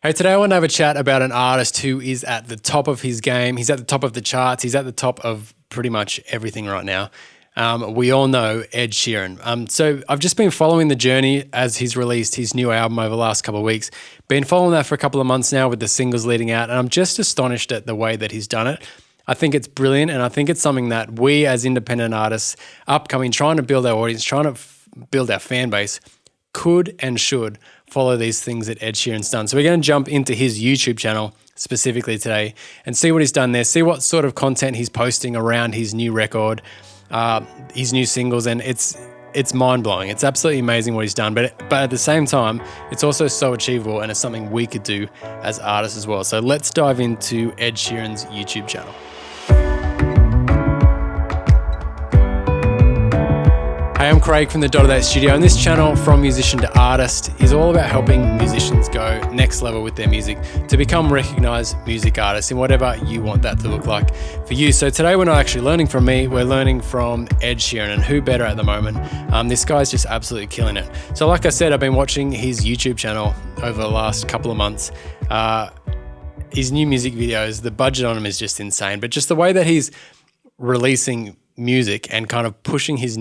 Hey, today I want to have a chat about an artist who is at the top of his game. He's at the top of the charts. He's at the top of pretty much everything right now. We all know Ed Sheeran. So I've just been following the journey as he's released his new album over the last couple of weeks. Been following that for a couple of months now with the singles leading out, and I'm just astonished at the way that he's done it. I think it's brilliant, and I think it's something that we as independent artists, upcoming, trying to build our audience, trying to build our fan base, could and should follow these things that Ed Sheeran's done. So we're going to jump into his YouTube channel specifically today and see what he's done there, see what sort of content he's posting around his new record, his new singles, and it's mind-blowing. It's absolutely amazing what he's done, but at the same time, it's also so achievable, and it's something we could do as artists as well. So let's dive into Ed Sheeran's YouTube channel. Hey, I'm Craig from the Dot of That Studio, and this channel, From Musician to Artist, is all about helping musicians go next level with their music to become recognized music artists in whatever you want that to look like for you. So today we're not actually learning from me, we're learning from Ed Sheeran, and who better at the moment. This guy's just absolutely killing it. So like I said, I've been watching his YouTube channel over the last couple of months. His new music videos, the budget on them is just insane, but just the way that he's releasing music and kind of promoting his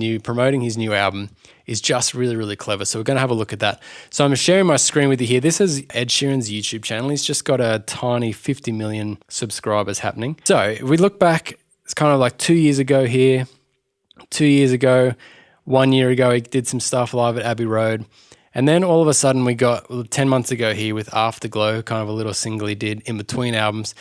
new album is just really, really clever. So we're going to have a look at that. So I'm sharing my screen with you here. This is Ed Sheeran's YouTube channel. He's just got a tiny 50 million subscribers happening. So if we look back, it's kind of like 2 years ago here, 2 years ago, 1 year ago, he did some stuff live at Abbey Road. And then all of a sudden we got 10 months ago here with Afterglow, kind of a little single he did in between albums.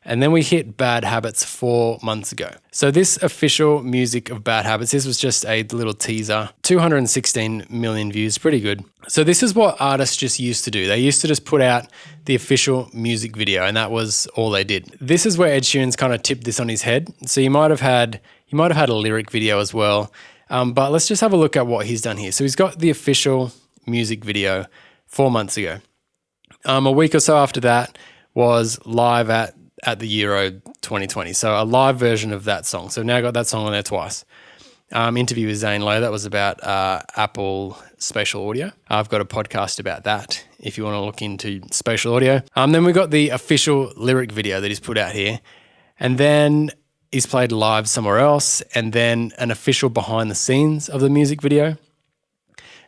And then we hit Bad Habits 4 months ago. So this official music of Bad Habits, this was just a little teaser, 216 million views, pretty good. So this is what artists just used to do. They used to just put out the official music video, and that was all they did. This is where Ed Sheeran's kind of tipped this on his head. So you might have had a lyric video as well. But let's just have a look at what he's done here. So he's got the official music video 4 months ago. A week or so after that was live at the Euro 2020. So a live version of that song. So now got that song on there twice. Interview with Zane Lowe, that was about Apple spatial audio. I've got a podcast about that if you want to look into spatial audio. Then we got the official lyric video that he's put out here. And then he's played live somewhere else, and then an official behind the scenes of the music video.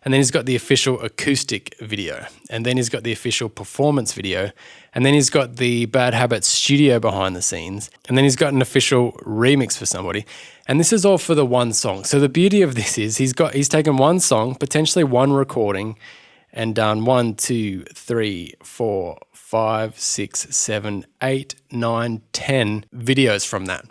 And then he's got the official acoustic video. And then he's got the official performance video. And then he's got the Bad Habits studio behind the scenes. And then he's got an official remix for somebody. And this is all for the one song. So the beauty of this is he's taken one song, potentially one recording, and done 1, 2, 3, 4, 5, 6, 7, 8, 9, 10 videos from that,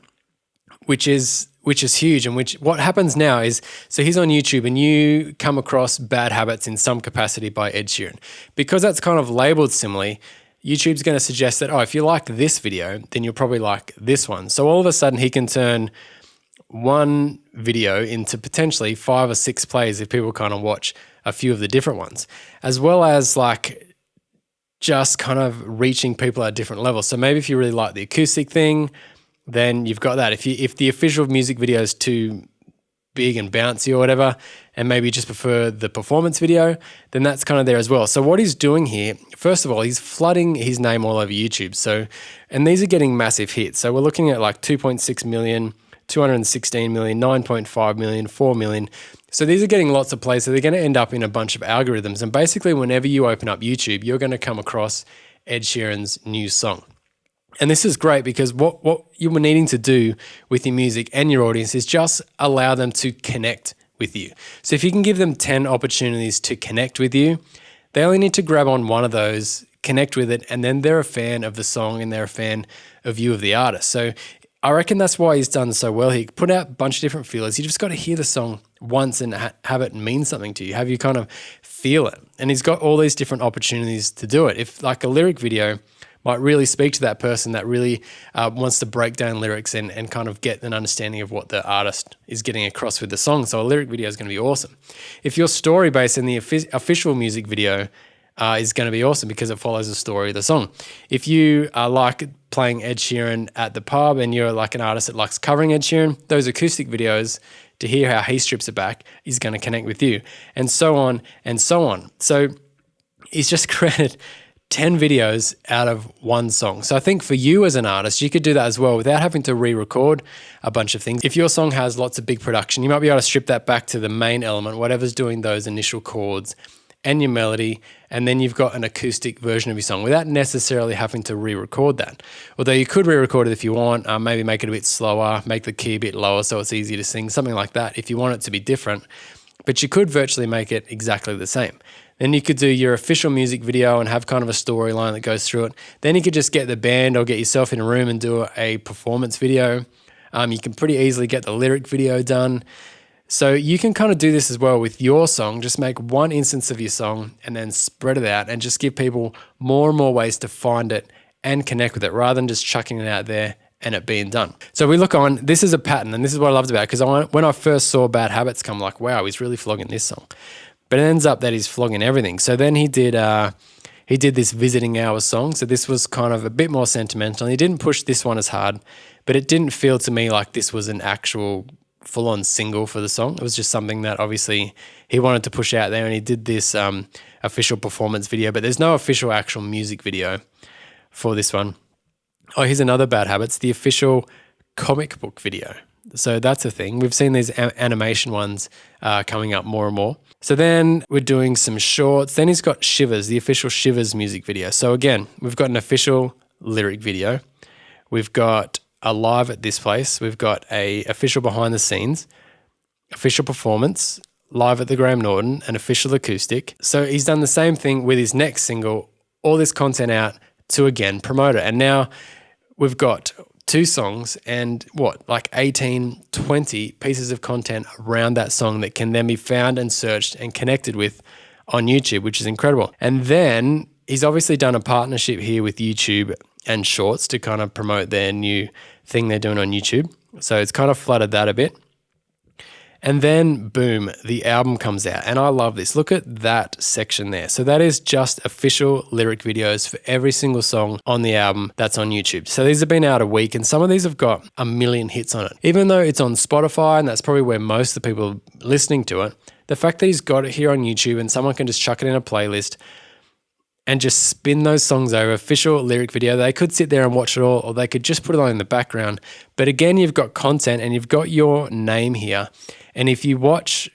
which is huge. And what happens now is, so he's on YouTube and you come across Bad Habits in some capacity by Ed Sheeran. Because that's kind of labeled similarly, YouTube's going to suggest that, if you like this video, then you'll probably like this one. So all of a sudden he can turn one video into potentially 5 or 6 plays if people kind of watch a few of the different ones, as well as like just kind of reaching people at different levels. So maybe if you really like the acoustic thing, then you've got that. If the official music video is too big and bouncy or whatever, and maybe you just prefer the performance video, then that's kind of there as well. So what he's doing here, first of all, he's flooding his name all over YouTube. So, and these are getting massive hits. So we're looking at like 2.6 million, 216 million, 9.5 million, 4 million. So these are getting lots of plays. So they're going to end up in a bunch of algorithms. And basically whenever you open up YouTube, you're going to come across Ed Sheeran's new song. And this is great because what you were needing to do with your music and your audience is just allow them to connect with you. So if you can give them 10 opportunities to connect with you, they only need to grab on one of those, connect with it, and then they're a fan of the song and they're a fan of you, of the artist. So I reckon that's why he's done so well. He put out a bunch of different feelers. You just got to hear the song once and have it mean something to you, have you kind of feel it. And he's got all these different opportunities to do it. If like a lyric video might really speak to that person that really wants to break down lyrics and kind of get an understanding of what the artist is getting across with the song. So a lyric video is going to be awesome. If you're story-based, then the official music video is going to be awesome because it follows the story of the song. If you like playing Ed Sheeran at the pub and you're like an artist that likes covering Ed Sheeran, those acoustic videos to hear how he strips it back is going to connect with you, and so on and so on. So he's just created 10 videos out of one song. So I think for you as an artist, you could do that as well without having to re-record a bunch of things. If your song has lots of big production, you might be able to strip that back to the main element, whatever's doing those initial chords and your melody, and then you've got an acoustic version of your song without necessarily having to re-record that. Although you could re-record it if you want, maybe make it a bit slower, make the key a bit lower so it's easier to sing, something like that if you want it to be different. But you could virtually make it exactly the same. Then you could do your official music video and have kind of a storyline that goes through it. Then you could just get the band or get yourself in a room and do a performance video. You can pretty easily get the lyric video done. So you can kind of do this as well with your song. Just make one instance of your song and then spread it out and just give people more and more ways to find it and connect with it rather than just chucking it out there and it being done. So we look on, this is a pattern, and this is what I loved about it, because when I first saw Bad Habits come, like, wow, he's really flogging this song. But it ends up that he's flogging everything. So then he did this Visiting Hours song. So this was kind of a bit more sentimental. He didn't push this one as hard, but it didn't feel to me like this was an actual full-on single for the song. It was just something that obviously he wanted to push out there, and he did this official performance video, but there's no official actual music video for this one. Oh, here's another Bad Habits, the official comic book video. So that's a thing. We've seen these animation ones coming up more and more. So then we're doing some shorts. Then he's got Shivers, the official Shivers music video. So again, we've got an official lyric video. We've got a live at this place. We've got a official behind the scenes, official performance, live at the Graham Norton, an official acoustic. So he's done the same thing with his next single, all this content out to again promote it. And now we've got 2 songs and like 18, 20 pieces of content around that song that can then be found and searched and connected with on YouTube, which is incredible. And then he's obviously done a partnership here with YouTube and Shorts to kind of promote their new thing they're doing on YouTube. So it's kind of flooded that a bit. And then boom, the album comes out. And I love this. Look at that section there. So that is just official lyric videos for every single song on the album that's on YouTube. So these have been out a week, and some of these have got 1 million hits on it. Even though it's on Spotify, and that's probably where most of the people are listening to it, the fact that he's got it here on YouTube and someone can just chuck it in a playlist and just spin those songs over, official lyric video. They could sit there and watch it all, or they could just put it on in the background. But again, you've got content and you've got your name here. And if you watch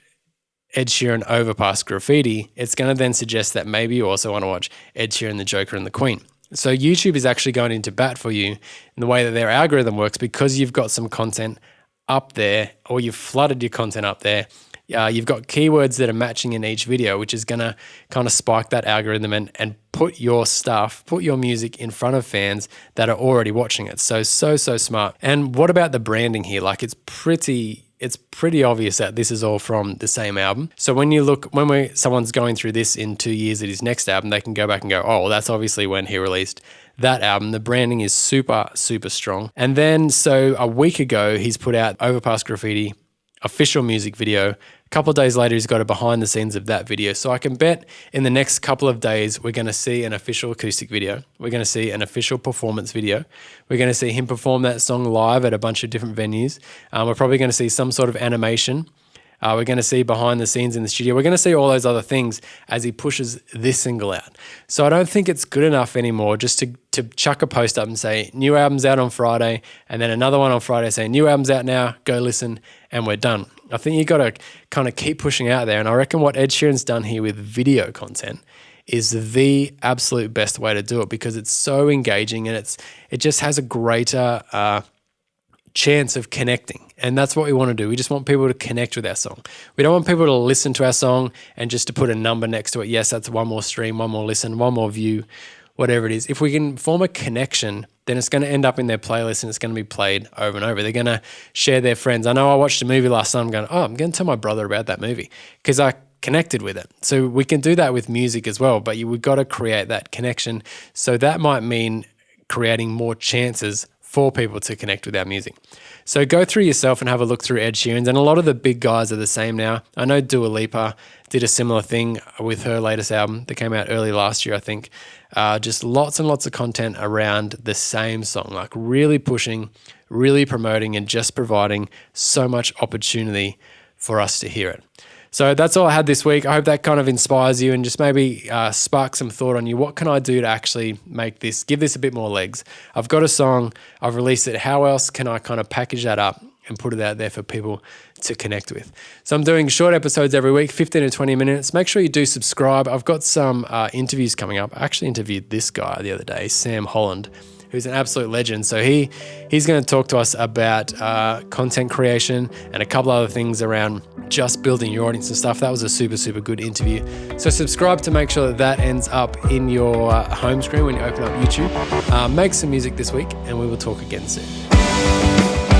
Ed Sheeran Overpass Graffiti, it's going to then suggest that maybe you also want to watch Ed Sheeran, the Joker and the Queen. So YouTube is actually going into bat for you in the way that their algorithm works, because you've got some content up there, or you've flooded your content up there. You've got keywords that are matching in each video, which is going to kind of spike that algorithm and put your stuff, put your music in front of fans that are already watching it. So smart. And what about the branding here? Like it's pretty obvious that this is all from the same album. So when someone's going through this in 2 years at his next album, they can go back and go, oh, well, that's obviously when he released that album. The branding is super, super strong. And then, so a week ago, he's put out Overpass Graffiti official music video. A couple of days later, he's got a behind the scenes of that video. So I can bet in the next couple of days, we're going to see an official acoustic video. We're going to see an official performance video. We're going to see him perform that song live at a bunch of different venues. We're probably going to see some sort of animation. We're going to see behind the scenes in the studio. We're going to see all those other things as he pushes this single out. So I don't think it's good enough anymore just to chuck a post up and say, new album's out on Friday, and then another one on Friday saying, new album's out now, go listen, and we're done. I think you got to kind of keep pushing out there. And I reckon what Ed Sheeran's done here with video content is the absolute best way to do it, because it's so engaging and it just has a greater chance of connecting. And that's what we want to do. We just want people to connect with our song. We don't want people to listen to our song and just to put a number next to it. Yes, that's one more stream, one more listen, one more view, whatever it is. If we can form a connection, then it's going to end up in their playlist and it's going to be played over and over. They're going to share their friends. I know I watched a movie last night. I'm going to tell my brother about that movie because I connected with it. So we can do that with music as well, but we've got to create that connection. So that might mean creating more chances for people to connect with our music. So go through yourself and have a look through Ed Sheeran's, and a lot of the big guys are the same now. I know Dua Lipa did a similar thing with her latest album that came out early last year, I think. Just lots and lots of content around the same song, like really pushing, really promoting, and just providing so much opportunity for us to hear it. So that's all I had this week. I hope that kind of inspires you and just maybe spark some thought on you. What can I do to actually give this a bit more legs? I've got a song, I've released it. How else can I kind of package that up and put it out there for people to connect with? So I'm doing short episodes every week, 15 to 20 minutes. Make sure you do subscribe. I've got some interviews coming up. I actually interviewed this guy the other day, Sam Holland, who's an absolute legend. So he's going to talk to us about content creation and a couple other things around just building your audience and stuff. That was a super, super good interview. So subscribe to make sure that ends up in your home screen when you open up YouTube. Make some music this week, and we will talk again soon.